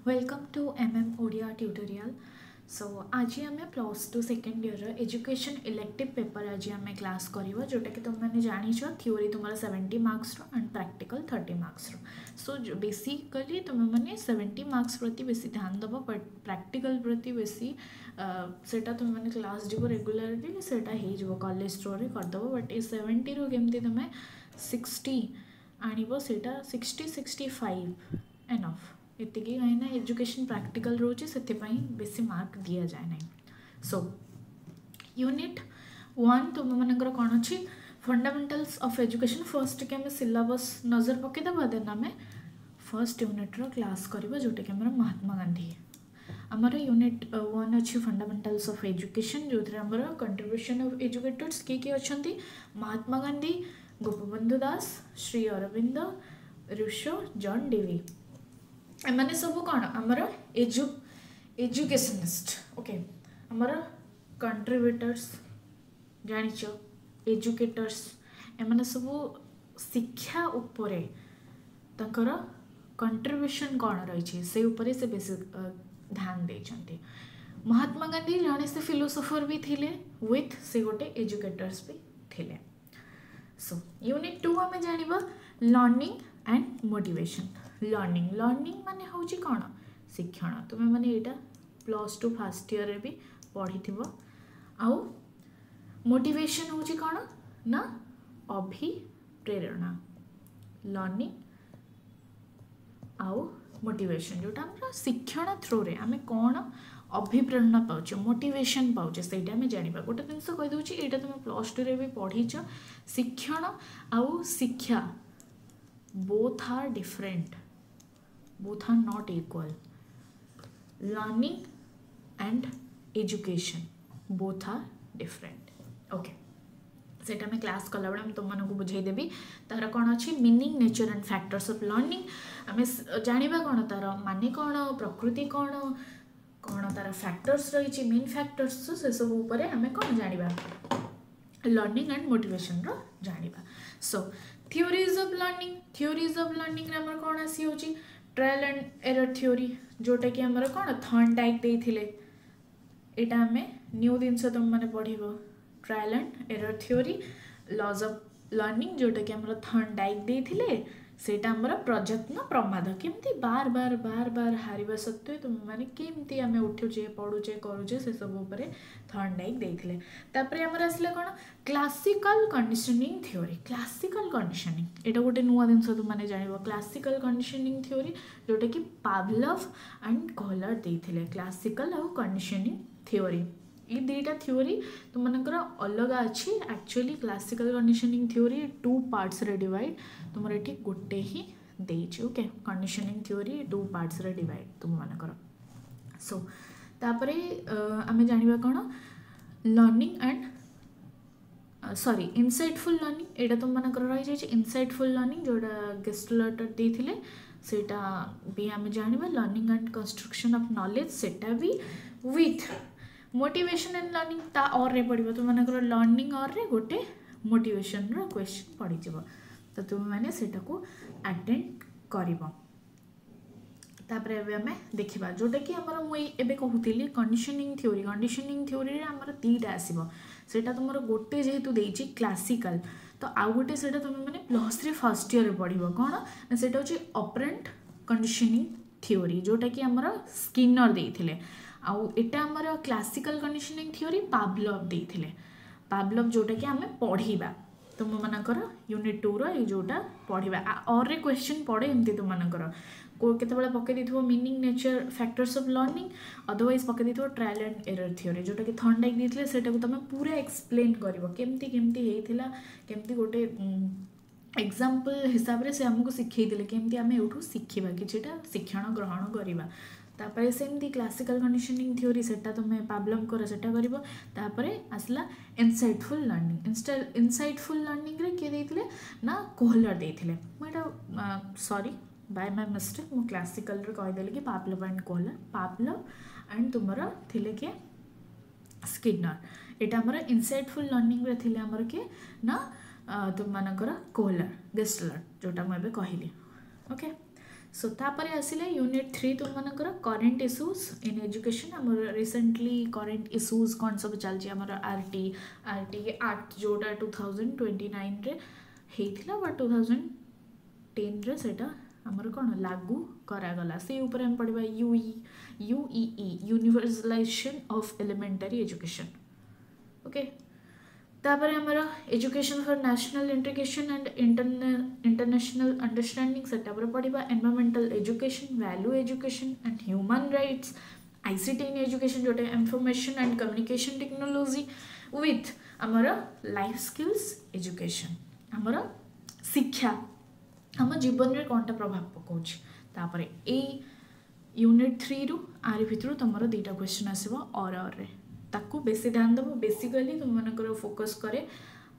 Welcome to Odia tutorial. So आज आम +2 second year education elective paper आज आम क्लास करवा जोटा कि तुमने जान थ्योरी तुम 70 marks and practical 30 marks. So basically तुमने 70 मार्क्स प्रति बेसी ध्यान दब बट प्रैक्टिकल प्रति बेसी सेटा तुमने क्लास जीव रेगुलारली सेटा हो कॉलेज थ्रो रे करदेव बट ये 70 रू केमती तुम 60 आणव सेटा 60-65 एनफ एति कहीं एजुकेशन प्रैक्टिकल रोचे से बेसी मार्क दि जाए ना। सो यूनिट 1 तुम मनकर कौन अच्छी फंडामेंटल्स ऑफ एजुकेशन फर्स्ट के आम सिलेबस नजर पकईदेव देन आम फर्स्ट यूनिट्र क्लास करवा जोटा कि महात्मा गांधी आमर यूनिट 1 अच्छी फंडामेंटल्स ऑफ एजुकेशन जो आमर कंट्रीब्यूशन ऑफ एजुकेटर्स किए अच्छा Mahatma Gandhi, Gopabandhu Das, Shri Aurobindo, Rousseau, John Dewey एमाने सब कौन आमर एजुकेशनिस्ट ओके आमर कंट्रीब्यूटर्स जानिच एजुकेटर्स एमाने सब शिक्षा उपरे तंकर कंट्रीब्यूशन कौन रही से उपरे से बेसी ध्यान देते। महात्मा गांधी जड़े से फिलोसोफर भी थिले विथ से गोटे एजुकेटर्स भी थिले। सो यूनिट 2 आम जानिबा लर्निंग एंड मोटिवेशन। लर्निंग माने होची कौन शिक्षण तुम मैंने यहाँ +2 फर्स्ट ईयर रे भी पढ़ी थी। आउ मोटिवेशन होची कौन ना अभिप्रेरणा। लर्निंग आउ मोटिवेशन जोटा हम शिक्षण थ्रो रे आम कौन अभिप्रेरणा पाचे मोटिवेशन पाचे से आम जाना। गोटे जिन कहीदे यहाँ तुम +2 रे भी पढ़ीच शिक्षण आउ शिक्षा both are different, both are not equal. Learning and education both are different. Okay, सेटा में क्लास कला बेले तुमको बुझेदेवी तार कौन अच्छी meaning nature and factors of learning आम जाना कौन तार माने कौन प्रकृति कौन कौन तार फैक्टर्स रही मेन फैक्टर्स से सब उपर आम कौन जाना लर्निंग एंड मोटिवेशन रो जाना। सो थ्योरीज ऑफ लर्निंग आम कौन आसी हो ट्रायल एंड एरर थ्योरी जोटा कि आमर कौन थॉर्नडाइक देथिले एटा आमे न्यू जिनस तुम मैंने पढ़ trial and error theory laws of learning जोटा कि आमर थॉर्नडाइक देथिले सेटा आमर प्रयत्न प्रमाद केमती बार बार बार बार हारिबा सत्वे तुम मैंने केमती आमे उठुचे पढ़ुचे करुचे से सब उपरे थॉर्नडाइक देथिले। तापरे आमर आसले कौन classical conditioning theory. Classical conditioning एटा गोटे नुआ जिनस तुम मैंने जानिबो क्लासिकल कंडीशनिंग थ्योरी जोटा कि पावलोव एंड कोहलर देथिले। क्लासिकल और कंडीशनिंग थ्योरी ये दुईटा थ्योरी तुम मनकर अलग अच्छी actually classical conditioning theory 2 parts रे डिवाइड तुम ये गोटे ही देछि। ओके कंडीशनिंग थ्योरी 2 पार्ट्स रे डिवाइड तुम मनकर। सो तापरे आमे जानिबा कौन learning and sorry insightful learning एटा तुम मनकर रही जाइए इनसाइटफुल लर्निंग जोटा गेस्टलर देथिले सेटा भी आमे जानिबा learning and construction of knowledge सेटा भी विथ मोटिवेशन एंड लर्निंग ता और रे पड़ो तुम मनकर लर्निंग और रे गोटे मोटिवेशन रो क्वेश्चन पड़ी जाव तो तुम मैंने सेटा को अटेंड करिवो। तापर एबे हमें देखिबा जोटा कि हमर मुई एबे कहूतिली कंडीशनिंग थ्योरी रे हमर तीटा आसीबो सेटा तुमर गोटे जेहेतु देछि क्लासिकल तो आउ गोटे सेटा तुम मैंने +3 फर्स्ट ईयर रे पढ़िबो कोन सेटा होछि ऑपरेंट कंडीशनिंग थ्योरी जोटा कि हमर स्किनर देथिले आउ एटा हमर क्लासिकल कंडीशनिंग थ्योरी पावलोव देथिले। पावलोव जोटा कि आमे पढ़िबा तुम मनकर यूनिट 2 रो जोटा पढ़िबा और रे क्वेश्चन पड़े एमती तुम मनकर को केतेबेले पके दिथो meaning nature factors of learning otherwise पके दिथो ट्रायल एंड एरर थ्योरी जोटा कि थॉर्नडाइक देथिले सेटा को तुम पूरा एक्सप्लेन करिवो केमती केमती हेइथिला केमती गोटे एग्जांपल हिसाब रे से हमको सिखै दिले केमती आमे एठू सिखिबा किछटा शिक्षण ग्रहण करिबा। तापरे सेमती क्लासिकल कंडीशनिंग थ्योरी सेटा तुम्हें पावलोव कर सेटा करिवो। तापरे आसला इनसाइटफुल लर्निंग रे के देथिले ना कोहलर देथिले मोटा सॉरी बाय माय मिस्टेक मो क्लासिकल रे कहि देले कि Pavlov and Kohler Pavlov and तुमरा थिले के स्किनर एटा हमर इनसाइटफुल लर्निंग रे थिले हमर के ना तुम मनकर कोहलर गेस्टलर जोटा मैं कहली। ओके सो तापर आसिला यूनिट 3 तुम मानकर करंट इश्यूज इन एजुकेशन हमर रिसेंटली करंट इश्यूज कौन सब चलछि हमर आरटी एक्ट जोटा 2029 रे हेथिला बट 2010 रे सेटा हमर कोन लागू करा गला से ऊपर हम पढ़बा UEE universalization of elementary education okay तापर हमारा education for national integration and international understanding सेटा पर पढ़ा environmental education value education and human rights ICT in education जोटे information and communication technology with हमारा लाइफ स्किल्स एजुकेशन हमारा शिक्षा आम जीवन में कौनटा प्रभाव पकाउछि तापर ए यूनिट 3 रु आरि भितरु तमरो दुईटा क्वेश्चन आसीबो और रे ताकू बेसी ध्यान देव बेसिकली तुम मनकर फोकस करे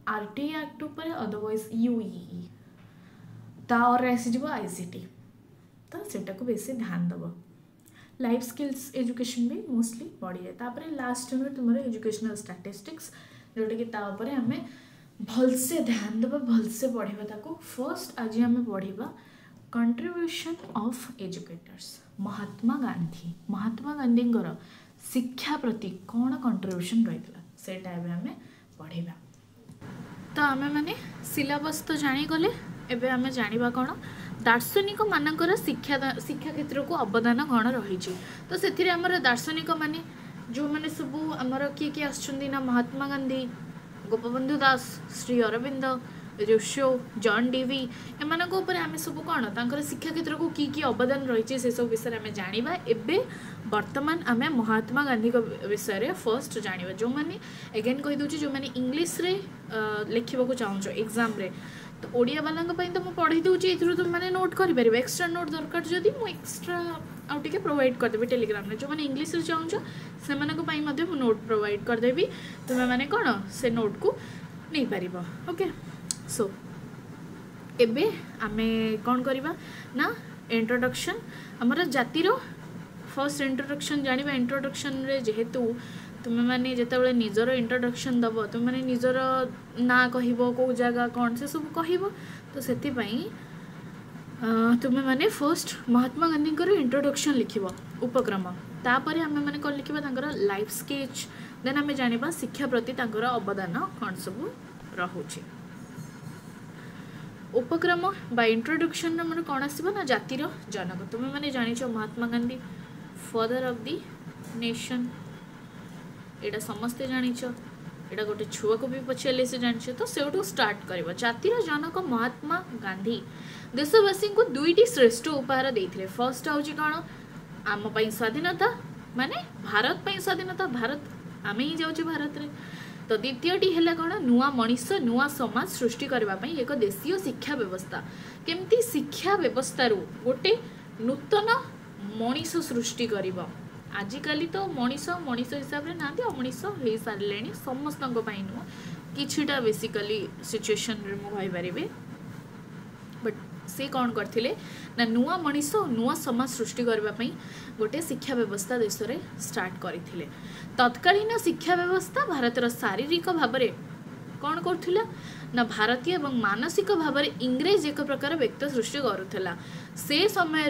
आरटी एक्ट उपर अदरवाइज यूईई ता और आसीज आईसीटी तो सेटा को बेसी ध्यान देव लाइफ स्किल्स एजुकेशन भी मोस्टली बढ़ी जाए तापर लास्ट यूनिट तुम एजुकेशनल स्टैटिस्टिक्स जोटा कि ता ऊपर हमें भलसे ध्यान देव भलसे पढ़ा ताको फर्स्ट आज आम पढ़ा contribution of educators Mahatma Gandhi शिक्षा प्रति कौन कंट्रीब्यूशन रही सेटा आम पढ़ा तो आम मैंने सिलेबस तो जानीगले एवं आम जाना कौन दार्शनिक मानकर शिक्षा क्षेत्र को अवदान कौन रही तो से दार्शनिक माने जो मैंने सब आमर किए किए आसुना महात्मा गांधी गोपबंधु दास श्री अरविंद रोशो जॉन डीवी एमान आम सब कौन तर शिक्षा क्षेत्र को की अवदान रही से सब विषय आम जाना एवं बर्तमान आम महात्मा गांधी विषय में फर्स्ट जाना जो मैंने एगेन कहीदे जो मैंने इंग्लीश रे लिखा चाहो एग्जाम रे तो ओडिया वाला तो मुझे पढ़ी दूसरी ये तुम मैंने नोट करें एक्सट्रा नोट दरकार जदि मुझे एक्सट्रा आउ टे प्रोवाइड करदेवी टेलीग्राम जो मैंने इंग्लीश रे चाहो से नोट प्रोवाइड करदेवी तुम्हें मैंने कौन से नोट को नहीं पार ओके सो एबे आमे कौन करवा ना इंट्रोडक्शन आमर जातिर फर्स्ट इंट्रोडक्शन जाना इंट्रोडक्शन रे जेहेतु तुम्हें मैंने जिते निजर इंट्रोडक्शन दब तुम मैंने निजर ना कह कौ जगह कौन से सब कह तो से तुम्हें मैंने फर्स्ट महात्मा गांधी इंट्रोडक्शन लिख उपक्रम तापर आम मैंने कौन लिखा लाइफ स्केच देन आम जाना शिक्षा प्रति अवदान कौन सब रोचे उपक्रम बा इंट्रोडक्शन मन कौन आसो ना जातिर जनक तुम्हें मैंने जानिच Mahatma Gandhi father of the nation एटा समस्ते जानिच एटा गोटे छुआ को भी पचारे से जानिच तो से स्टार्ट कर जातिर जनक महात्मा गांधी देशवासी को दुईटी श्रेष्ठ उपहार देते फर्स्ट हूँ कौन आम स्वाधीनता माने भारत पर स्वाधीनता भारत आम ही जाऊँ भारत रे तो द्वितीयटी है कौन नुआ मनीष नुआ समाज सृष्टि करने एक देशीय शिक्षा व्यवस्था केमती शिक्षा व्यवस्था गोटे नूतन मनीष सृष्टि कर आजिकल तो मनीष हिसाब से ना अमनीष हो सारे समस्त नुह किछिटा बेसिकली सिचुएशन मुझे बट से कौन करथिले ना नुआ मनीष नुआ समाज सृष्टि करने गोटे शिक्षा व्यवस्था देश में स्टार्ट करथिले तत्कालीन शिक्षा व्यवस्था भारतर शारीरिक भाव में कौन करुला ना भारतीय एवं मानसिक भाव में इंग्रेज एक प्रकार व्यक्त सृष्टि करुला से समय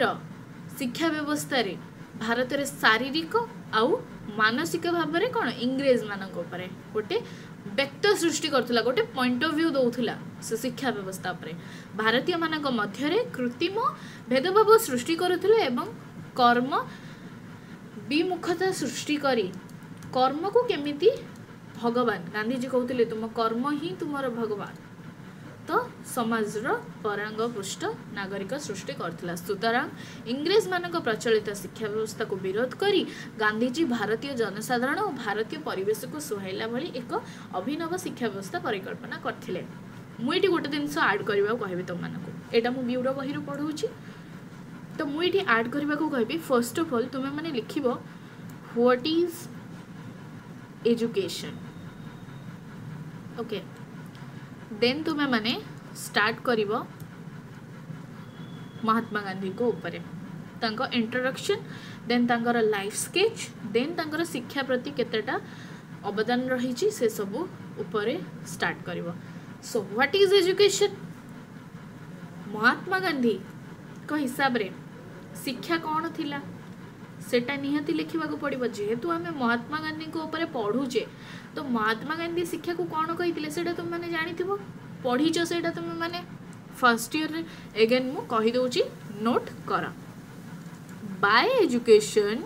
शिक्षा व्यवस्था रे भारत में शारीरिक आउ मानसिक भाव में कौन इंग्रेज मान गोटे व्यक्त सृष्टि करथुला गोटे पॉइंट ऑफ व्यू दौथुला से शिक्षा व्यवस्था पर भारतीय मानक मध्य कृत्रिम भेदभाव सृष्टि करुथुले एवं कर्म विमुखता सृष्टि करी कर्म को केमिति भगवान गांधीजी कहते तुम कर्म ही तुमर भगवान तो समाज परांग पृष्ठ नागरिक सृष्टि करथिला सुतरां इंग्रेज मानक प्रचलित शिक्षा व्यवस्था को विरोध करी गांधीजी भारतीय जनसाधारण और भारतीय परिवेश को सुहाइला भली एक अभिनव शिक्षा व्यवस्था परिकल्पना करथिले मुझे गोटे जिनस आड करने कहबी तुम मानक एटा मु ब्यूरो बही पढ़ाऊँगी तो मुझे आड करने को कहबी फर्स्ट ऑफ ऑल तुम्हें मैंने लिख what is education okay then तुम्हें मैंने स्टार्ट कर महात्मा गांधी को ऊपर इंट्रोडक्शन देन तांकर लाइफ स्केच देन तांकर शिक्षा प्रति केतेटा अवदान रही से सब ऊपर स्टार्ट कर सो व्हाट इज एजुकेशन महात्मा गांधी को हिसाब रे शिक्षा कौन थिला सेटा निहाती लिखा पड़ो जेहेतु आम महात्मा गांधी को ऊपर पढ़ुचे तो महात्मा गांधी शिक्षा को कौन कही से तुम मैंने जानी पढ़ीच से तुम मैंने फर्स्ट ईयर एगेन मु कहीदे नोट कर बाय एजुकेशन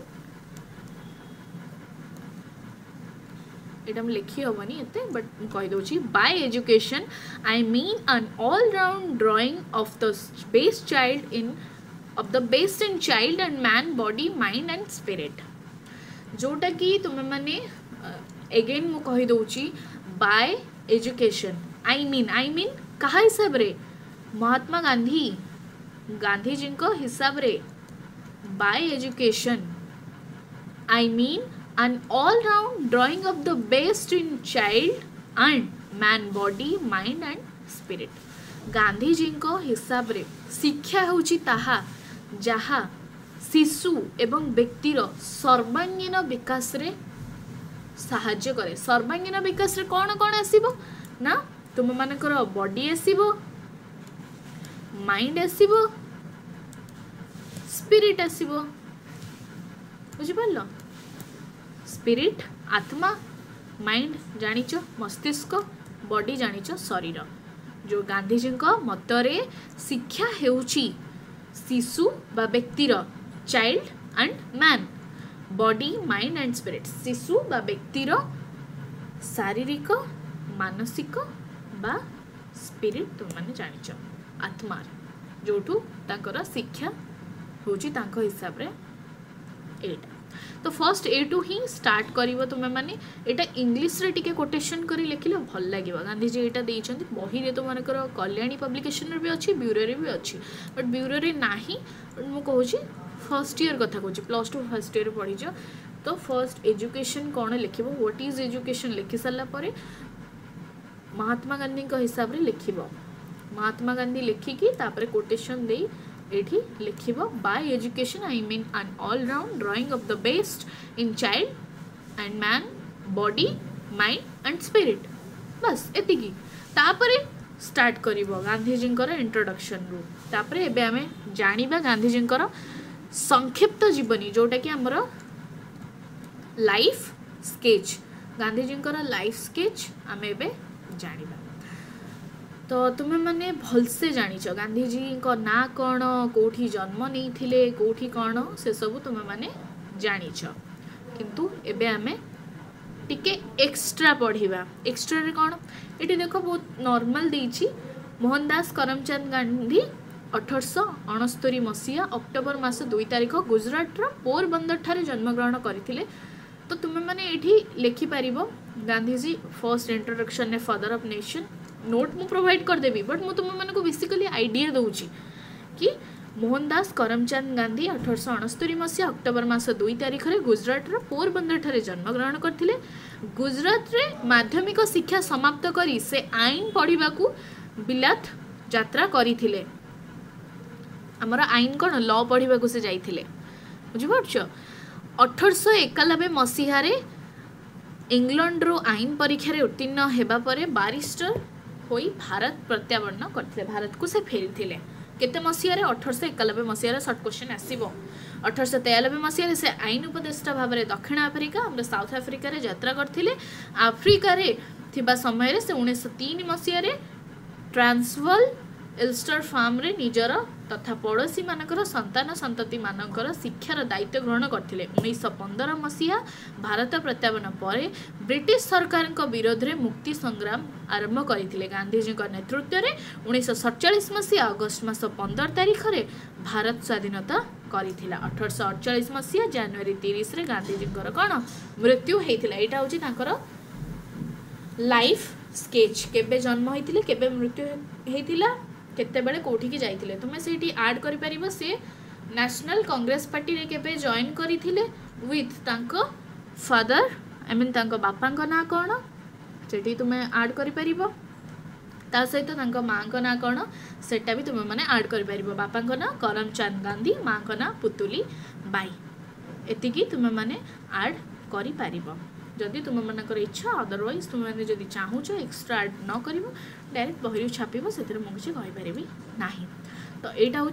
यहाँ लिखी हेनी एत बट कहीदे by education I mean an all round drawing of the best child in of the best in child and man body mind and spirit जोटा कि तुम मैंने अगेन मु कही दउची बाय एजुकेशन आई मीन कहा हिसाब रे महात्मा गांधी गांधी जी को हिसाब रे bye education I mean an all round drawing of the best in child and man body mind and spirit Gandhi ji को हिसाब रे शिक्षा होची ताहा जहा शिशु एवं व्यक्तिर सर्वांगीन विकास रे साहाय्य करे सर्वांगीन विकास रे कौन कौन आसीबो ना तुम मानकर बॉडी आसीबो माइंड आसीबो स्पिरिट आसीबो बुझि पारलो स्पिरिट आत्मा माइंड जानिचो मस्तिष्क बॉडी जानिचो शरीर जो गांधीजी मतरे शिक्षा हेउची शिशु बा व्यक्तिर child and man body mind and spirit शिशु बा व्यक्तिर शारीरिक मानसिक बा स्पिरिट तुम मैंने जानिच आत्मा जोठू तांकर शिक्षा होची तांको हिसाब रे एटा तो फर्स्ट ए टू ही स्टार्ट करिवो तुम मैंने एटा इंग्लिश रे टिके कोटेशन करी लिखिले भल लागिवो गांधीजी एटा देइछंती बही रे तो मानकर कल्याणी पब्लिकेशन रे भी अछि ब्यूरो रे भी अछि बट ब्यूरो रे नाही मु कहूची फर्स्ट ईयर कथा कहूची प्लस 2 फर्स्ट ईयर पढ़ी जो तो फर्स्ट एजुकेशन कौन लिखिबो व्हाट इज एजुकेशन लिखि साला परे महात्मा गांधी को हिसाब रे लिखिबो महात्मा गांधी लिखिकी तापरे कोटेशन देई एठी लिखिबो by education I mean an all round drawing of the best in child and man body mind and spirit बस एतिकी तापरे स्टार्ट करिवो गांधीजी इंट्रोडक्शन रु तापरे एबे आमे जानिबा गांधीजी संक्षिप्त जीवनी जोटा कि हमर life sketch Gandhiji life sketch आमे एबे जानिबा तो तुम्हें मैंने भलसे जानिच गांधीजी को ना कौन कोठी जन्म नहीं थिले कोठी कौन से सब तुम्हें मैंने जानिच किंतु एबे आमे टिके एक्स्ट्रा पढ़िबा एक्स्ट्रा रे कौन एटी देखो बहुत नॉर्मल देइछि मोहनदास करमचंद गांधी 1869 मसीहा अक्टोबर मास 2 तारिख गुजरात पोरबंदर ठारे जन्मग्रहण करथिले तो तुम्हें मैंने एठी लिखि पारिबो गांधीजी फर्स्ट इंट्रोडक्शन ने फादर ऑफ नेशन नोट मु प्रोवाइड कर देबी बट मु तुम मानको बेसिकली आइडिया दउची कि मोहनदास करमचंद गांधी 1869 मसीहा अक्टोबर मास 2 तारिख रे गुजरात पोरबंदर ठारे जन्मग्रहण करथिले गुजरात रे माध्यमिक शिक्षा समाप्त करी से आईन पढ़िबा को बिलात यात्रा करिथिले हमर आईन कोन लॉ पढ़िबा को से जाइथिले बुझि पड़छो 1891 मसीहा रे इंग्लैंड रो आईन परीक्षा रे उत्तीर्ण हेबा परे बारिस्टर होई भारत प्रत्यावर्तन करथिले भारत को से फेरिथिले केते मसीहा रे 1891 मसीहा रे शॉर्ट क्वेश्चन आसीबो 1893 मसीहा रे से आईन उपदेष्टा भाव रे दक्षिण आफ्रिका हमरे साउथ आफ्रिका रे यात्रा करथिले आफ्रिका रे थिबा समय रे से 1903 मसीहा रे ट्रांसवाल एल्स्टर फार्म रे निजर तथा पड़ोसी मानकर संतान संतति मानकर शिक्षार दायित्व ग्रहण करथिले 1915 मसीहा भारत प्रत्यावर्तन परे ब्रिटिश सरकार को विरोध रे मुक्ति संग्राम आरंभ करथिले गांधीजी को नेतृत्व रे 1947 मसीहा अगस्त मास 15 तारिख रे भारत स्वाधीनता करथिला 1848 मसीहा जनवरी 30 रे गांधीजी कोन मृत्यु हेतिला एटा होची तांकर लाइफ स्केच केबे जन्म हेतिले केबे मृत्यु हेतिला केते बेले कोठी की जाइथिले तुमे सेठी ऐड करि परिबो से नेशनल कांग्रेस पार्टी रे केबे जॉइन करिथिले विथ तांको फादर आई मीन तांको बापांको ना कोन सेठी तुमे ऐड करि परिबो ता सहित तांको मांको ना कोन सेटा भी तुमे माने ऐड करि परिबो बापांको ना करमचंद गांधी मांको ना पुतुली बाई एतिकी तुमे माने ऐड करि परिबो जदि तुम मनकर इच्छा अदरवाइज तुम मैंने जदि चाहूच एक्स्ट्रा ऐड न कर डायरेक्ट बही छापिब से मुझे कहीपरि ना तो यहाँ हूँ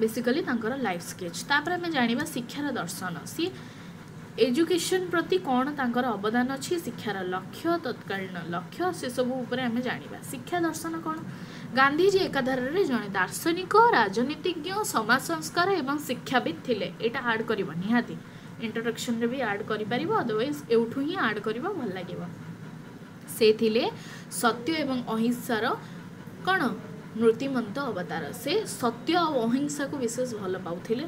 बेसिकली तांकर लाइफ स्केच। तापर आम जाना शिक्षार दर्शन, सी एजुकेशन प्रति कौन तांकर अवदान अच्छी, शिक्षार लक्ष्य, तत्कालीन लक्ष्य, से सब उपर आम जाना। शिक्षा दर्शन कौन? गांधीजी एकाधार जड़े दार्शनिक, राजनीतिज्ञ, समाज संस्कार एवं शिक्षाविद थिले। एटा आड कर निहाती इंट्रोडक्शन रे भी आड कर पारिबो, अदरवाइज एउठू ही आड करिबो भल लागिबो। से थिले सत्य एवं अहिंसार कौन मूर्तिमंत अवतार। से सत्य और अहिंसा को विशेष भल पाउथिले।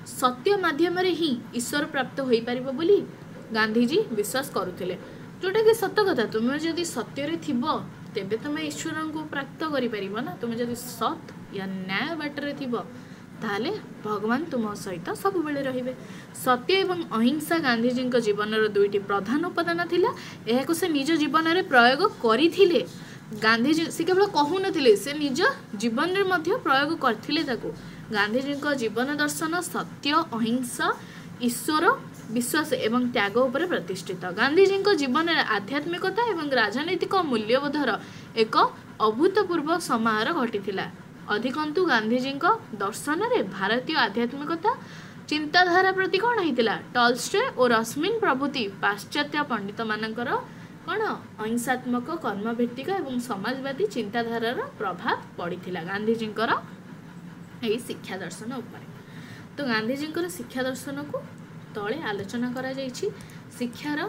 सत्य माध्यम ही ईश्वर प्राप्त हो पारिबो बोली गांधीजी विश्वास करुथिले, जोटा कि सत्य कथा। तुम जदि सत्य रे थिबो तेबे तुमे ईश्वर को प्राप्त करि परिबो ना। तुम जदि सत या न्याय बाटरे थिबो ताले भगवान तुम सहित सब बेले रहिबे। सत्य एवं अहिंसा गांधीजी जीवन दुईटी प्रधान उपादान थिला। एहाको से निज जीवन में प्रयोग करथिले। गांधीजी से केवल कहू नथिले, से निज जीवन में मध्य प्रयोग करथिले ताको। गांधीजी जीवन दर्शन सत्य, अहिंसा, ईश्वर विश्वास एवं त्याग उपर प्रतिष्ठित। गांधीजी जीवन में आध्यात्मिकता एवं राजनैतिक मूल्यबोधर एक अभूतपूर्व समाहार घटीथिला। अधिकंतु गांधीजी दर्शन में भारतीय आध्यात्मिकता चिंताधारा प्रति कौन होता टॉल्स्टॉय और रस्मिन प्रभृति पाश्चात्य पंडित मानकर कौन अहिंसात्मक कर्मभित्तिक एवं समाजवादी चिंताधारार प्रभाव पड़ता गांधीजी यही शिक्षा दर्शन उपर। तो गांधीजी शिक्षा दर्शन को तले आलोचना करा जायछि। शिक्षार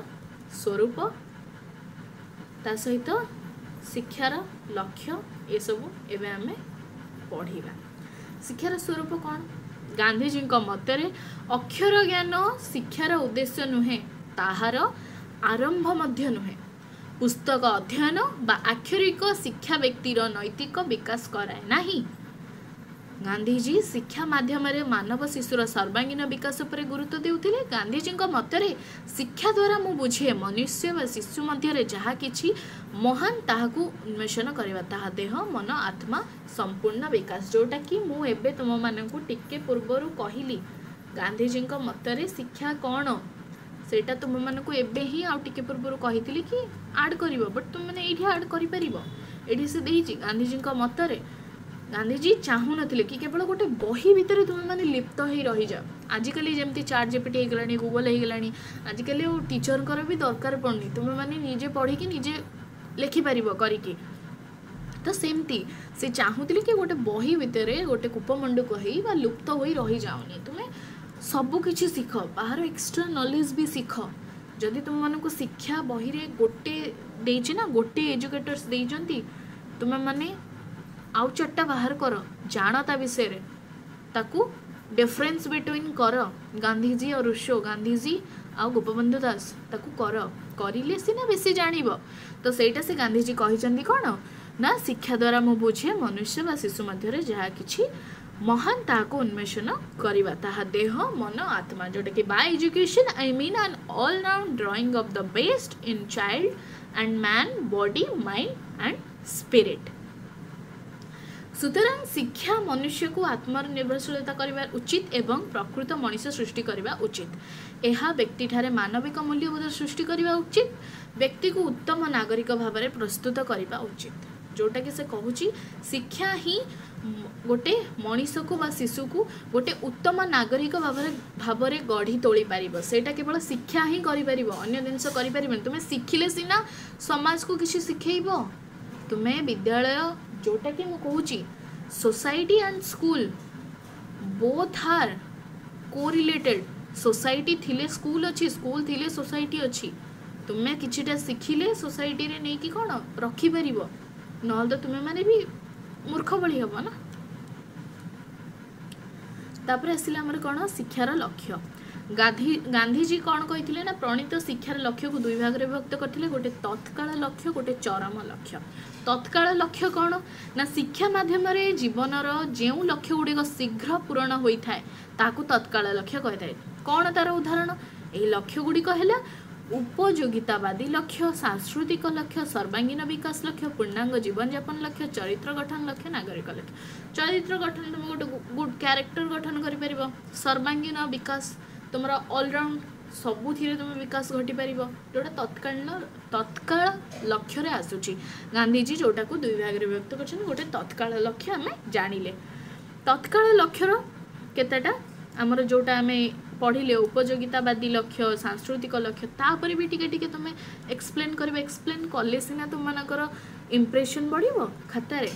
स्वरूप ता सहित शिक्षार लक्ष्य ये सब एवं आम पढ़ा। शिक्षार स्वरूप कौन? गांधीजी मतरे अक्षर ज्ञान शिक्षार उद्देश्य नुहे, ताहार आरंभ मध्य नुहे। पुस्तक अध्ययन बा आक्षरिक शिक्षा व्यक्तिर नैतिक विकास कराए नाही। गांधीजी शिक्षा माध्यम मानव शिशुर सर्वांगीन विकास पर गुरुत्व देउथिले। गांधीजी मतरे शिक्षा द्वारा मु बुझे मनुष्य व शिशु मध्य जहाँ किछि महान ताहाकू उन्मेषण करवा, ताहा देह मन आत्मा संपूर्ण विकास, जोटा कि मु एबे तुम मानकू टिके पूर्वरु कहिली। गांधीजी मतरे शिक्षा कौन सेटा तुम मानकू एबे ही आ टिके पूर्वरु कहितली कि आड करिवो, बट तुम माने एठी आड करि परिबो। एठी से देहिछि गांधीजी मतरे गांधीजी चाहू नथिले कि केवल गोटे बही भितर तुम माने लिप्त हो रही जाओ। आजिकल जमती चाट जीपीटी होगलानी, गूगल होगलानी, आजिकल टीचर भी दरकार पड़नी, तुम माने निजे पढ़ी कि निजे लिखिपार करिकी। तो सेमती से चाहूली कि गोटे बही भितर गोटे कूपमंडूक हो लुप्त हो रही जाओनी। तुम्हें सबकि शिख, बाहर एक्सट्रा नॉलेज भी शिख। जदि तुम मानक शिक्षा बही रे गोटे देछि ना, गोटे एजुकेटर्स देइचंती, तुम माने आउ चट्टा बाहर कर जान ता विषय रे, ताकू डिफरेंस बिटवीन कर गांधीजी और रूसो, गांधीजी आ गोपबंधु दास ताकू कर करिले सिना बेसी जानिब। तो सेटा से गांधीजी कहिचंदी कोन ना, शिक्षा द्वारा मु बुझे मनुष्य बा शिशु मध्य जहाँ किछि महान ताको उन्मेषण करिबा, ताहा देह मन आत्मा, जोटा कि by education I mean an all round drawing of the best in child and man body mind and spirit. सुतरां शिक्षा मनुष्य को आत्मनिर्भरशीलता करिबा उचित एवं प्रकृत मनुष्य सृष्टि करिबा उचित। यह व्यक्ति ठारे मानविक मूल्यबोध सृष्टि करिबा उचित, व्यक्ति को उत्तम नागरिक भाव में प्रस्तुत करिबा उचित। जोटा कि से कहूची शिक्षा ही गोटे मनीष को बा शिशु को गोटे उत्तम नागरिक भाव में गढ़ी तोली पारिबो। सेटा केवल शिक्षा ही करि पारिबो, अन्य जिनस करि पारिबो। तुमे शिखिले सिना समाज को किछि सिखेइबो। तुमे विद्यालय जोटा कि मु कहूची society and school both are correlated. Society थिले स्कूल अच्छी, स्कूल थिले सोसाइटी अच्छी। तुम्हें किछिटा शिखिले सोसाइटी रे नहीं कि कौन रखी पारिबो, नहल तो तुम्हें माने भी मूर्ख भली हबो ना। तापर आसिला हमर कौन शिक्षार लक्ष्य। गांधीजी कौन कही ना, प्रणीत शिक्षार लक्ष्य को दुई भाग में विभक्त करथिले, गोटे तत्काल लक्ष्य, गोटे चरम लक्ष्य। तत्काल लक्ष्य कौन ना, शिक्षा माध्यम जीवनर जो लक्ष्य गुड़िक शीघ्र पूरण होता है ताकू तत्काल लक्ष्य कही थाए। कौन तार उदाहरण? यही लक्ष्य गुड़िक है उपयोगितावादी लक्ष्य, सांस्कृतिक लक्ष्य, सर्वांगीन विकास लक्ष्य, पूर्णांग जीवन यापन लक्ष्य, चरित्र गठन लक्ष्य, नागरिक लक्ष्य। चरित्र गठन तुम गोटे गुड कैरेक्टर गठन कर, सर्वांगीन विकास तुम ऑलराउंड सबुथ तुम विकास घटी पार, जोटा तत्काल लक्ष्य आसूची। गांधीजी जोटा को दुई भाग में विभक्त कर, गोटे तत्काल लक्ष्य आम जानिले। तत्काल लक्ष्यर केतेटा आमर जोटा आम पढ़िले उपयोगितावादी लक्ष्य सांस्कृतिक लक्ष्य तापर भी टिके टिके तुम एक्सप्लेन कर एक्सप्लेन कले सीना तुम मानकर इम्प्रेशन बढ़िबो खातार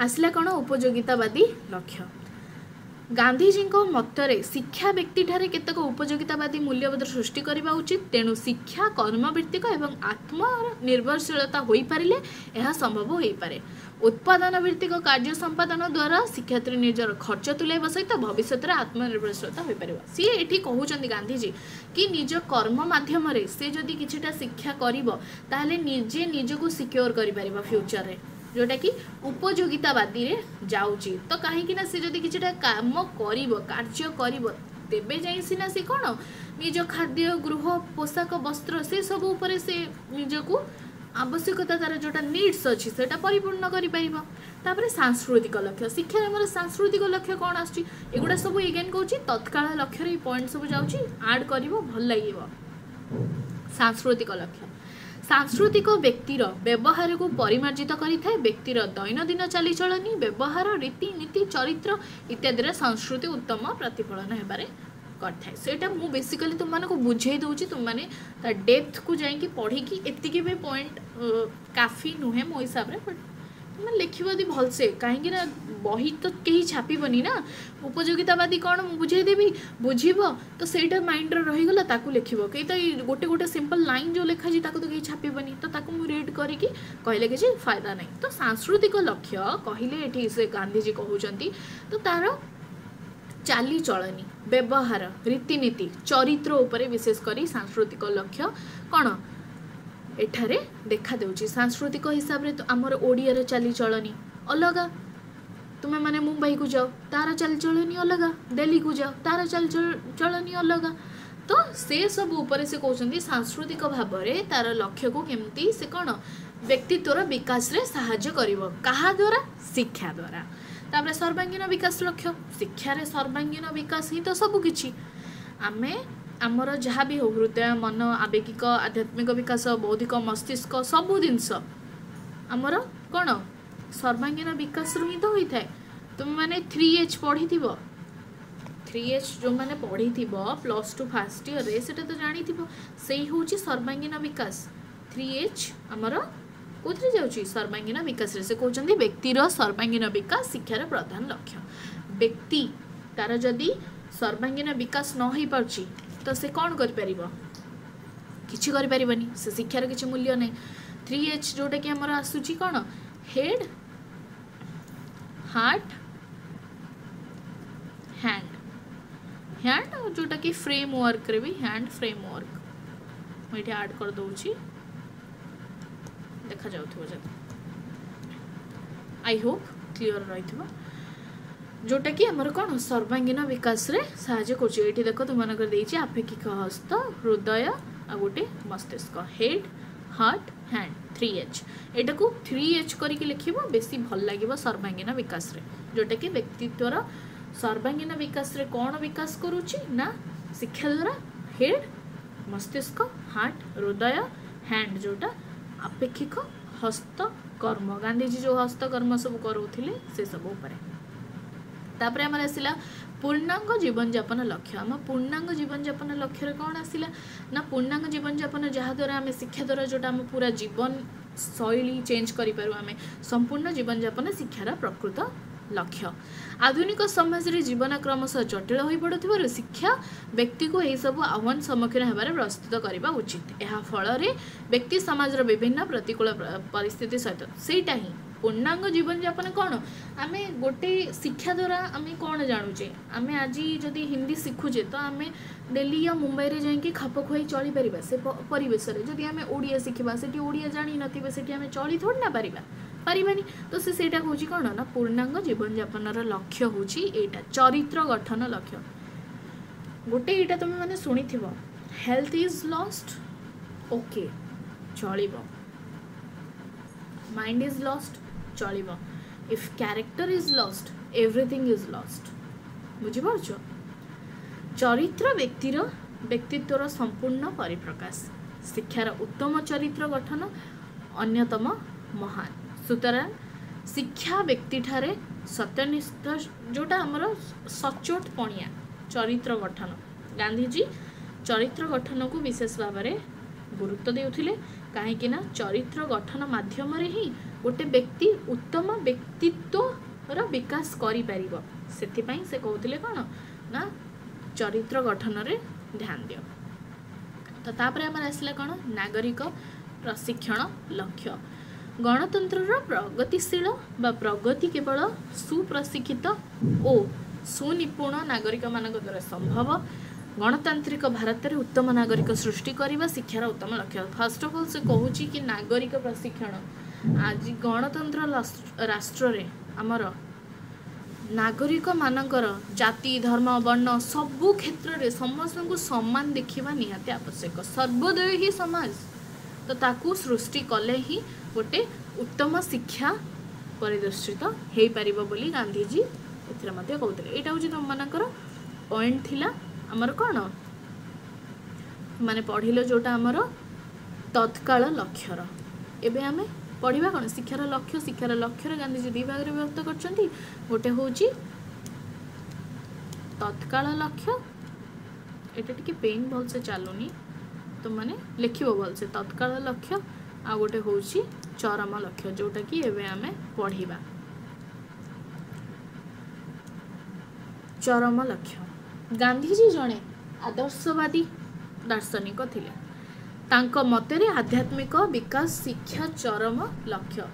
आसला कौन उपयोगितावादी लक्ष्य गांधीजी मतरे शिक्षा व्यक्ति ठारे केतक उपयोगितावादी मूल्यबोध सृष्टि करने उचित तेणु शिक्षा कर्मभित्तिक एवं आत्मनिर्भरशीलता हो पारे यह संभव हो पारे उत्पादन भित्तिक कार्य संपादन द्वारा शिक्षार्थी निजर खर्च तुलाइबा सहित भविष्य में आत्मनिर्भरशीलता हो पार सी ये कहते गांधीजी कि निज कर्म मध्यम से जदि किछिटा शिक्षा करिबो ताहले निजे निजको सिक्योर करि परिबा फ्यूचर रे जोटा कि उपयोगितावादी रे जाउची तो कहीं से जदि किछिटा काम करिबो कार्य करिबो तेबे जाई सिना से कोन निज खाद्य गृह पोशाक वस्त्र से सब ऊपर से निजको आवश्यकता तार जोटा नीड्स अच्छी से परिपूर्ण कर सांस्कृतिक लक्ष्य शिक्षा आम सांस्कृतिक लक्ष्य कौन आसगुड़ा सब एगेन कौन तत्काल लक्ष्य पॉइंट सब जाऊँगी आड कर भल लगे सांस्कृतिक लक्ष्य सांस्कृतिक व्यक्तिर व्यवहार को परिमार्जित करें व्यक्तिर दैनंदिन चालीचलनी व्यवहार रीतिनीति चरित्र इत्यादि संस्कृति उत्तम प्रतिफलन होबारे करथाए सेटा मु बेसिकली तुम मानको बुझे दउची तुम माने ता डेप्थ को जाई कि पढ़ी कि एतिके भी पॉइंट काफी नुहे मो हिसाब रे बट तुम लिखिबो दी भल से काहे ना बही तो केही छापिबनी ना उपयोगितावादी कौन मु बुझे देबी बुझिबो तो सेटा माइंड रे रही गला ताकू लिखिबो के तो गोटे गोटे सिंपल लाइन जो लिखा जी ताकू तो केही छापिबनी तो ताकू मु रीड करी कि कहले कि फायदा नहीं तो सांस्कृतिक लक्ष्य कहले एठी से गांधीजी कहउचंती तो तार चाली चलनी व्यवहार रीतिनीति चरित्र उपरे विशेष करी सांस्कृतिक लक्ष्य कौन एठारे देखा देउची सांस्कृतिक हिसाब रे तो आमर ओडिया चाली चलनी अलग तुम्हें माने मुंबई को जाओ तार चाली चलनी अलग दिल्ली को जाओ तार चाली चलनी अलग तो से सब ऊपर से कहते सांस्कृतिक भाव में तार लक्ष्य को केमती से कौन व्यक्तित्वर विकास रे साहाय्य करिवो कहा द्वारा शिक्षा द्वारा तापर सर्वांगीन विकास लक्ष्य शिक्षार सर्वांगीन विकास ही तो सबकि आम आमर जहाँ भी हो हृदय मन आवेगिक आध्यात्मिक विकास बौद्धिक मस्तिष्क सबू जिनस आमर कौन सर्वांगीन विकास ही तो होता है तुम मैंने 3H पढ़ी 3H जो मैंने पढ़ी +2 फर्स्ट ईयर रे सेटा तो जानी से हूँ सर्वांगीन विकास 3H आमर कौन जाऊँगी सर्वांगीन विकास से कहते व्यक्तिर सर्वांगीन विकास शिक्षार प्रधान लक्ष्य व्यक्ति तार जदि सर्वांगीन विकास न हो पार्ची तो से कौन किछि करि परिबनी से शिक्षार किछि मूल्य नहीं 3H जोटा कि आमर आसुची कौन हेड हार्ट हैंड जोटा कि फ्रेमवर्क रे भी हैंड फ्रेमवर्क मुझे ऐड कर दूची देखा जाउथबो जब आई होप क्लियर रही जोटा कि आमर कौन सर्वांगीन विकास रे साहाय्य कर देख तुम आपेक्षिक हस्त हृदय आ गोटे मस्तिष्क हेड हार्ट हैंड 3H एटा को 3H करके लिखिबो बेसी भल लागिबो सर्वांगीन विकास रे जोटा कि व्यक्तित्वर सर्वांगीन विकास रे कौन विकास करूची ना शिक्षा द्वारा हेड मस्तिष्क हार्ट हृदय हैंड जोटा आपेक्षिक हस्त कर्म गांधीजी जो हस्त कर्म सब करूथिले से सब ऊपर तापर आमर आसला पूर्णांग जीवन यापन लक्ष्य आम पूर्णांग जीवन यापन लक्ष्य कौन आसला ना पूर्णांग जीवन यापन जहाँ द्वारा आम शिक्षा द्वारा जोटा आम पूरा जीवन शैली चेंज करूँ आम संपूर्ण जीवन यापन शिक्षार प्रकृत लक्ष्य आधुनिक समाज रे जीवन क्रमशः जटिल हो पड़ुथिबारु शिक्षा व्यक्ति को यही सब आह्वान सम्मुखीन होबार प्रस्तुत करबा उचित यह फल रे व्यक्ति समाज रो विभिन्न प्रतिकूल परिस्थिति सहित सेटा ही पूर्णांग जीवन यापन कौन आम गोटे शिक्षा द्वारा आम कौन जानूचे आम आज जदि हिंदी शिखुचे तो आम दिल्ली या मुंबई रे जाइए खाप खुआई चली पारिबा से परिवेश रे जदि आम ओडिया शिखिबा सेठी ओडिया जानि नथिबे सेठी आम चली थोड़ी ना पारिबानी तो सेटा हूँ कौन ना पूर्णांग जीवन यापन लक्ष्य हूँ एटा चरित्र गठन लक्ष्य गोटे यहाँ तुम मैंने शुणी हेल्थ इज लॉस्ट ओके चलिबो माइंड इज लॉस्ट चलिबो if character is lost everything is lost बुझिपारछ चरित्र व्यक्तिर व्यक्तित्वर संपूर्ण परिप्रकाश शिक्षार उत्तम चरित्र गठन अन्यतम महान सुतरां शिक्षा व्यक्ति ठारे सत्यनिष्ठ जोटा आमर सचोट पणिया चरित्र गठन गांधीजी चरित्र गठन को विशेष भाव में गुरुत्व देउथिले कहीं चरित्र गठन माध्यम ही गोटे व्यक्ति उत्तम व्यक्तित्वर विकास करि परिबो सेथिपई से कहउथिले कोन ना चरित्र गठन रे ध्यान दियो। तो तापर हमर आसला कोन नागरिक प्रशिक्षण लक्ष्य गणतंत्र प्रगतिशील बा प्रगति केवल सुप्रशिक्षित और सुनिपुण नागरिक मान द्वारा संभव। गणतांत्रिक भारत में उत्तम नागरिक सृष्टि करने शिक्षार उत्तम लक्ष्य। फर्स्ट ऑफ ऑल से कहूँ कि नागरिक प्रशिक्षण आज गणतंत्र राष्ट्र रे आमर नागरिक मानकर जाति धर्म वर्ण सबु क्षेत्र में समस्त को सम्मान देखा निहाती आवश्यक। सर्वोदय ही समाज तो ताकू सृष्टि कले ही गोटे उत्तम शिक्षा परिदर्शित हो पार बोली गांधीजी एथिरे मध्य कहते। यहाँ हूँ तुम मानकर पॉइंट थिला आमर कौन माने पढ़िल जोटा आमर तत्काल लक्ष्यर। एबे आमे पढ़िबा कौन शिक्षार लक्ष्य गांधीजी दुई भाग में व्यक्त करछंती। गोटे होची तत्काल लक्ष्य एटा टिके पेन भल से चलुनी तो माने लिखिबो भल से तत्काल लक्ष्य आ गोटे होची चरम लक्ष्य जोटा कि एबे आमे पढ़िबा। चरम लक्ष्य गांधीजी जड़े आदर्शवादी दार्शनिक थिले। तांको मतरे आध्यात्मिक विकास शिक्षा चरम लक्ष्य।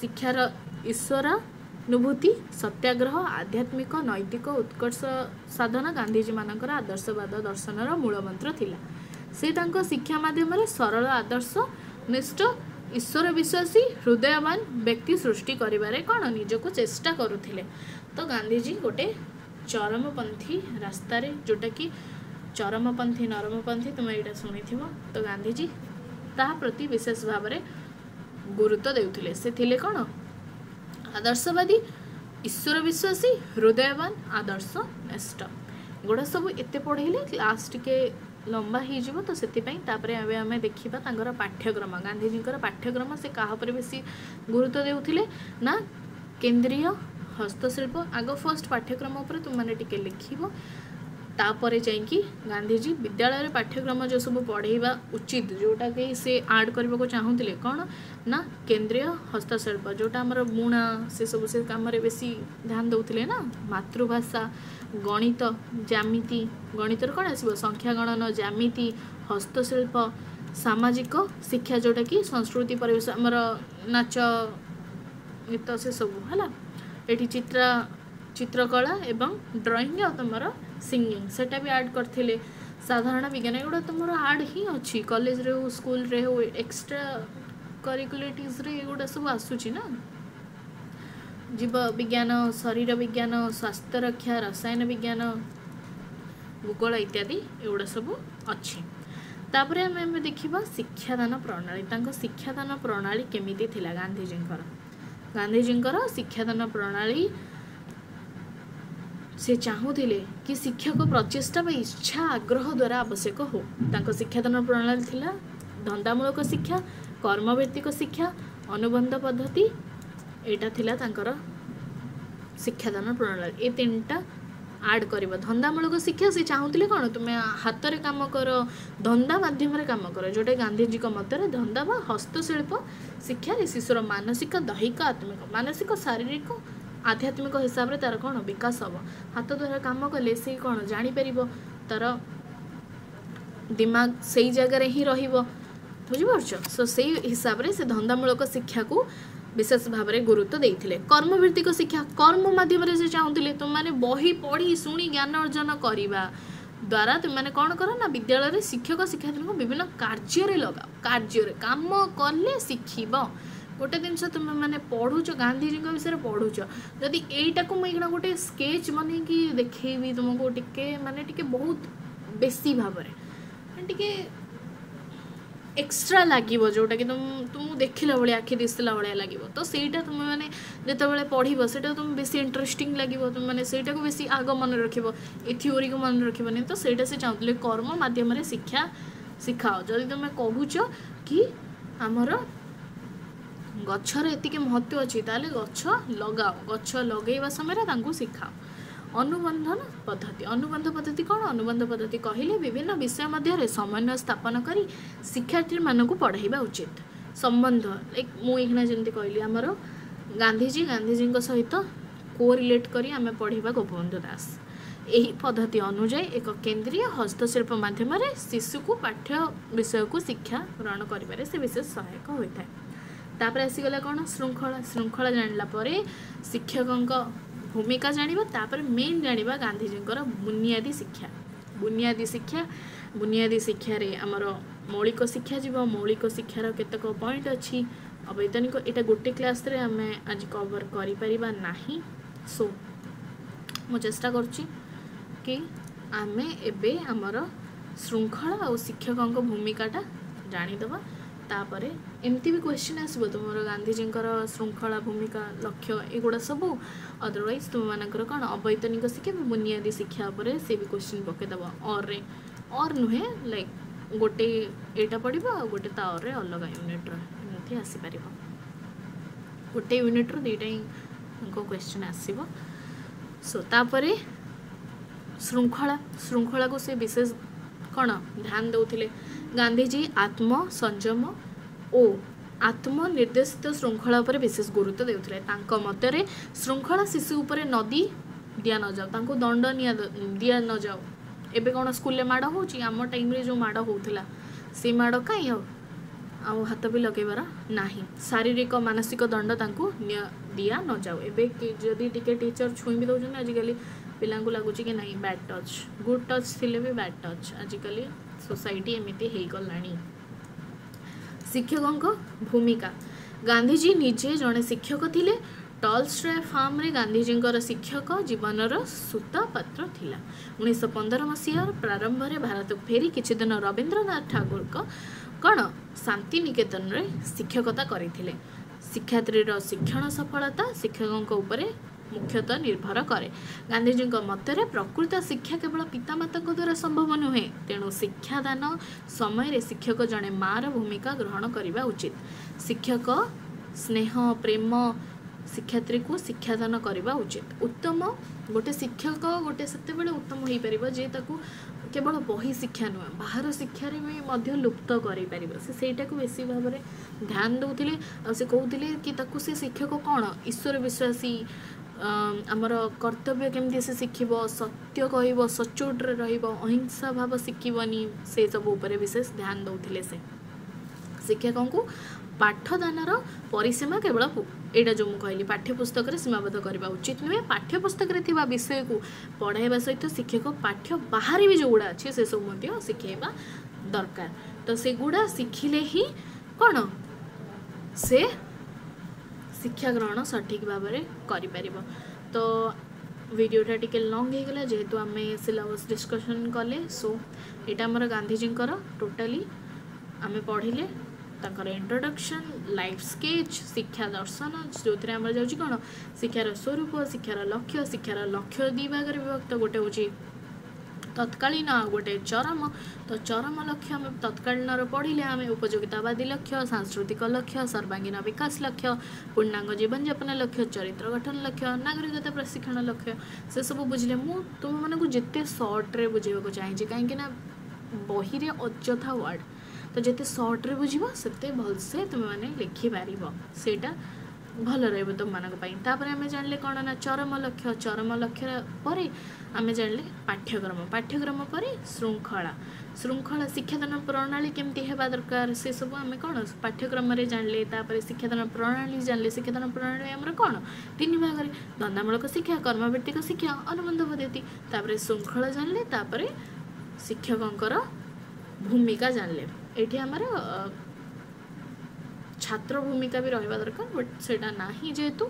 शिक्षार ईश्वरानुभूति सत्याग्रह आध्यात्मिक नैतिक उत्कर्ष साधन गांधीजी मानकर आदर्शवाद दर्शनर मूल मंत्र थिला। से तांको शिक्षा माध्यम सरल आदर्श निष्ठ ईश्वर विश्वासी हृदयवान व्यक्ति सृष्टि करिबारे कौन निजको चेष्टा करुथिले। तो गांधीजी गोटे चरमपंथी रास्ता रे जोटा कि चरमपंथी नरमपंथी तुम यहाँ शुणी थी। तो गांधीजी ता प्रति विशेष भाव में गुरुत्व देउथिले। से थिले कौन आदर्शवादी ईश्वर विश्वासी हृदयवान आदर्श निष्ठ गुड़ा सब एत पढ़ेले क्लास टिके लंबा हो तो से आम देखा तांकर पाठ्यक्रम गांधीजी पाठ्यक्रम से क्या बेसी गुरुत्व देउथिले ना केंद्रीय हस्तशिल्प आग फर्स्ट पाठ्यक्रम उपर तुम मैंने टिके लिखिबो तापर जाइकी गांधीजी विद्यालय पाठ्यक्रम जो सब पढ़ेवा उचित जोटा कि से ऐड करने को चाहूले कौन ना केंद्रीय हस्तशिल्प जोटा आमर बुणा से सब से कम बेसी ध्यान दौले ना मातृभाषा गणित ज्यामिति गणित कौन आसो संख्या गणन ज्यामिति हस्तशिल्प सामाजिक शिक्षा जोटा कि संस्कृति परिवेश आमर नाच गीत से सब है ये चित्रकला एवं ड्राइंग और तुम सिंगिंग सेटा भी ऐड करथिले। साधारण विज्ञान एगुड़ा तुम ऐड ही अच्छी कॉलेज रे हो स्कूल रे हो एक्स्ट्रा करिकुलेटिव्स रे एगुड़ा सब आसुची ना जीव विज्ञान शरीर विज्ञान स्वास्थ्य रक्षा रसायन विज्ञान भूगोल इत्यादि एगुड़ा सब अच्छी। तापर आम देखा शिक्षादान प्रणाली तांको शिक्षादान प्रणाली केमिति थिला गांधीजींकर शिक्षादान प्रणाली से चाहूले कि शिक्षक प्रचेषा व इच्छा आग्रह द्वारा आवश्यक हो। तांको शिक्षादान प्रणाली थिला धंदामूलक शिक्षा कर्मभित्तिक शिक्षा अनुबंध पद्धति एटा थिला तांकर शिक्षादान प्रणाली। ये तीनटा ऐड करिबा धंदामूलक शिक्षा से चाहूले कौन तुम्हें हाथ में काम कर धंदा माध्यम काम कर जोटे गांधीजी मतर धंदा व हस्तशिल्प शिक्षा शिशुर मानसिक दैहिक आत्मिक मानसिक शारीरिक आध्यात्मिक हिसाब से तार कौन विकास हम हाथ द्वारा काम कले से कौन जापर तार दिमाग से जगार ही रुझिपार्छ सो से हिसाब से धंदामूलक शिक्षा को विशेष भाव में गुरुत्व देते। कर्मभित्तिक शिक्षा कर्म माध्यम से चाहूले तुम मैंने बही पढ़ी शुणी ज्ञान अर्जन करने द्वारा तुम मैंने कौन कर ना विद्यालय में शिक्षक शिक्षार्थी को विभिन्न कार्य लगाओ कार्य काम कले शिखब गोटे जिनस तुम मैंने पढ़ुच गांधीजी विषय पढ़ुच जदि यहीटा को मुझे गोटे स्केच बन कि देखी तुमको टिके माने टिके बहुत बेसी भाव में टिके एक्स्ट्रा लगे जोटा कि तुम देखला भाई आखि दिसला भाया लगे तो सहीटा तुम मैंने जिते पढ़ से तुम बेसी इंटरेस्टिंग लगे तुम मैंने सहीटा को बेसी आग मन रख थ्योरी को मन रखनी तो सहीटा से चाहते कर्म माध्यम शिक्षा शिखाओ जदि तुम कहूच कि आमर गछर एतिके महत्व अच्छी ताले गछ लगाओ गछ लगेवा समय तांकु शिखाओ अनुबंधन पद्धति कौन अनुबंध पद्धति कहले विभिन्न विषय मध्य समन्वय स्थापन करी शिक्षार्थी मानक पढ़ाइबा उचित संबंध लाइक मुझे जमी कहली आमर गांधीजी सहित कोरिलेट करी आम पढ़ा गोपबंधु दास यही पद्धति अनुजाई एक केंद्रीय हस्तशिल्प माध्यम शिशु को पाठ्य विषय को शिक्षा ग्रहण करिबारे से विशेष सहायक होता है। तापर आसीगला कौन श्रृंखला जानला परे शिक्षकों भूमिका जानिबा तापर मेन जानिबा गांधीजींकर बुनियादी शिक्षा रे हमर मौलिक शिक्षा जीव मौलिक शिक्षार केतक पॉइंट अच्छी अवैतनिक एटा गोटे क्लास रे आमे आज कवर करि परिबा नाही। सो मु चेष्टा करछि कि आमे एबे हमर श्रृंखला और शिक्षकों भूमिकाटा जानिदबा तापरे एमती भी क्वेश्चन आसबो तुमर गांधीजींकर श्रृंखला भूमिका लक्ष्य एगुड़ा सब अदरवाइज तुम मानकर कौन अवैतनिक शिक्षा बुनियादी शिक्षा उपरे से भी क्वेश्चन पकेदब और नुहे लाइक गोटे एटा पढ़ा गोटे तार अलग यूनिट्र एमती आसीपर गोटे यूनिट्र दुईटा ही क्वेश्चन आसब। सो तापरे श्रृंखला को से विशेष कौन ध्यान दौले गांधीजी आत्म संयम और आत्मनिर्देशित श्रृंखला पर विशेष गुरुत्व देउथिले। तांको मतरे श्रृंखला शिशु उपरे नदी दिया न जाओ तांको दंड दिया न जाओ एबे कौन स्कूल माड़ हो आम टाइम रे जो माड़ होउथिला से माड़ कहीं आउ हाथ भी लगेबार नाही शारीरिक मानसिक दंड तांको दिया न जाओ एबे जदि टिके टीचर छुई भी दउछन आजिकली पिला को लगुच कि नहीं बैड टच गुड टच थिले भी बैड टच आजिकली सोसाइटी एमती हो गलानी। शिक्षकों भूमिका गांधीजी निजे जड़े शिक्षक थिले टॉलस्टॉय फार्म रे गांधीजींकर शिक्षक जीवनर सूतपात्र थिला। 1915 मसीह प्रारंभ में भारत फेरी किछि दिन रवींद्रनाथ ठाकुर कौन शांति निकेतन रे शिक्षकता करथिले। शिक्षार्थीर शिक्षण सफलता शिक्षकों उपरे मुख्यतः निर्भर करे। गांधीजी मतरे प्रकृत शिक्षा केवल पितामाता द्वारा संभव नुहे तेणु शिक्षादान समय शिक्षक जड़े मार भूमिका ग्रहण करने उचित। शिक्षक स्नेह प्रेम शिक्षार्थी को शिक्षादान करने उचित। उत्तम गोटे शिक्षक गोटे से उत्तम हो पार जे केवल बही शिक्षा नुहे बाहर शिक्षा भी लुप्त करेटा को बेसी भाव में ध्यान दौले से कहते कि से शिक्षक कौन ईश्वर विश्वासी आमर कर्तव्य केमती से शिखब सत्य कह सचोट अहिंसा भाव शिखबनी से सब उपरे विशेष ध्यान दौले। से शिक्षकों को पाठदानर परिसीमा केवल एटा जो मुझे पाठ्यपुस्तक सीमाबद्ध करने उचित नुहे। पाठ्यपुस्तक विषय को पढ़ाइबा सहित शिक्षक पाठ्य बाहर भी जोगुड़ा अच्छे से सब शिखेबा दरकार। तो से गुड़ा शिखिले ही कौन से शिक्षा ग्रहण सठिक भाव में करें। तो वीडियोटा टिके लॉन्ग हो गला जेहेतु आम सिलेबस डिस्कशन कले। सो यहाँ आमर गांधीजींकर टोटाली आम पढ़िले ताकर इंट्रोडक्शन लाइफ स्केच शिक्षा दर्शन जो आम जाऊँ कौन शिक्षार स्वरूप शिक्षार लक्ष्य दी भाग विभक्त गोटे हूँ तत्कालीन आ गोटे चरम। तो चरम लक्ष्य आम तत्कालीन पढ़िले आम उपयोगितावादी लक्ष्य सांस्कृतिक लक्ष्य सर्वांगीन विकास लक्ष्य पूर्णांग जीवन यापन लक्ष्य चरित्र गठन लक्ष्य नागरिकता प्रशिक्षण लक्ष्य से सब बुझे। मु तुम मानक जिते सर्ट्रे बुझेबा चाहिए कहीं बही रे अଯଥା वर्ड तो जिते सर्ट्रे बुझ से भलसे तुम मैंने लिखिपार सेटा भल रही तुम मानक आम जान कौन ना चरम लक्ष्य पर आम जान पाठ्यक्रम पर श्रृंखला शिक्षादान प्रणाली केमती हेबा दरकार से सब आम कौन पाठ्यक्रम जानले। शिक्षादान प्रणाली जानले शिक्षादान प्रणाली आमर कौन 3 भाग में धंदामूलक शिक्षा कर्मभित्तिक शिक्षा अनुबंध पद्धति श्रृंखला जानले शिक्षकों भूमिका जानले। ये आमर छात्र भूमिका भी रहा दरकार बट सेटा नाही जेहेतु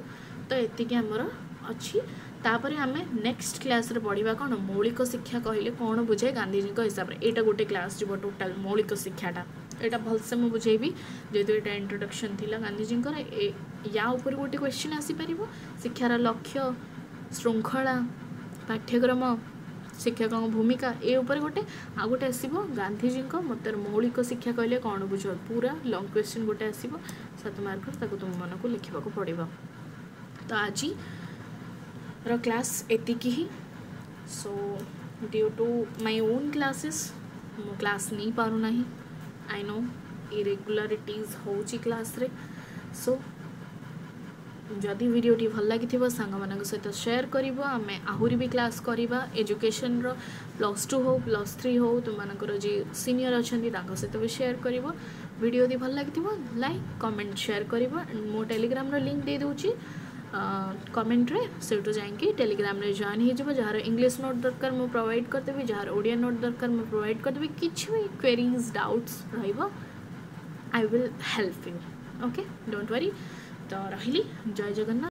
तो एतिकी आमर अच्छी। तापर आम नेक्स्ट क्लास रे पढ़ा कौन मौलिक शिक्षा कहले कौन बुझे गांधीजी हिसाब से यहाँ गोटे क्लास जीव टोटाल मौलिक शिक्षाटा यहाँ भलसे मुझे बुझेबी जेहेतु यहाँ इंट्रोडक्शन थी गांधीजी या ऊपर गोटे क्वेश्चन आसीपर शिक्षार लक्ष्य श्रृंखला पाठ्यक्रम शिक्षकों भूमिका ए ऊपर गोटे आ गोटे आसो गांधीजी मत मौलिक शिक्षा कहले कौन बुझ पूरा लंग क्वेश्चन गोटे आसो 7 मार्क तुम मन को लिखा पड़ो। तो आज क्लास एतिकी ही। So due to my own classes मो क्लास नहीं पारुना ही। आई नो इरेगुलारिटीज होची क्लास रे। सो जदि वीडियोटी भल लगी सांग मान सहित शेयर करिवो। आमे आहुरी भी क्लास करिबा एजुकेशन रो +2 हो +3 हो तुम मानकर जी सीनियर अछंती तांको सहित भी शेयर करिवो। वीडियो यदि भल लगी लाइक कमेंट शेयर करिवो। मो टेलीग्राम रो लिंक दे दूची कमेंट रे सेटू जाइए टेलीग्राम रे जॉइन हो जाओ। जार इंग्लिश नोट दरकार मु प्रोवाइड करदेवी, जार ओडिया नोट दरकार मु प्रोवाइड करदेवी। किछि भी क्वेरीज डाउट्स रहिबो I will help you. Okay don't worry. तो रही जय जगन्नाथ।